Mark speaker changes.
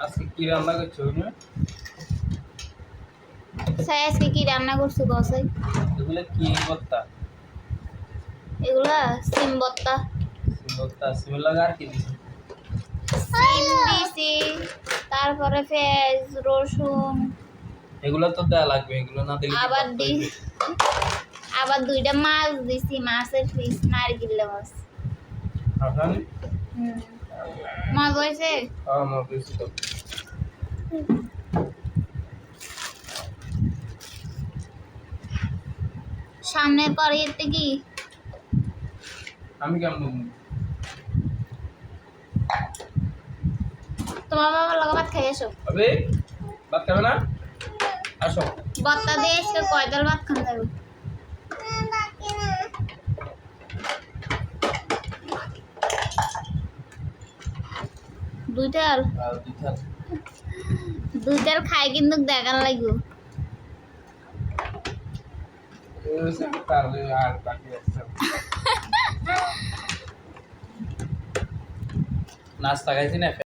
Speaker 1: আজকে কি রান্না করছো তুমি?
Speaker 2: স্যার আজকে কি রান্না করছো কসাই?
Speaker 1: এগুলো কি ভর্তা?
Speaker 2: এগুলা সিম ভর্তা।
Speaker 1: সিম ভর্তা, সিমের লগে আর কি দিছো?
Speaker 2: সিম দিছি, তারপরে পেঁয়াজ রসুন,
Speaker 1: এগুলো তো দেয়া লাগবে, এগুলো না দিলে কি
Speaker 2: আবার
Speaker 1: ভর্তা
Speaker 2: দি
Speaker 1: হইবে?
Speaker 2: আবার দুইটা মাছ দিছি, মাছের পিস নারকেল মাছ।
Speaker 1: আপনার
Speaker 2: হুম, মজা হয়েছে।
Speaker 1: আমার বেশি তো
Speaker 2: সামনের কড়াইতে কি
Speaker 1: আমি কেমন
Speaker 2: তোমার বাবার লগে ভাত খাই এসো।
Speaker 1: আবে ভাত খাবে না? আসো।
Speaker 2: ভর্তা দিয়ে আজকে কয়টাল ভাত খান যাবে? দুইটাল।
Speaker 1: আর দিতা
Speaker 2: দুইটাল খাই কিন্তু দেখার লাগবে।
Speaker 1: তাহলে আর বাকি আছে নাস্তা খাইছি না।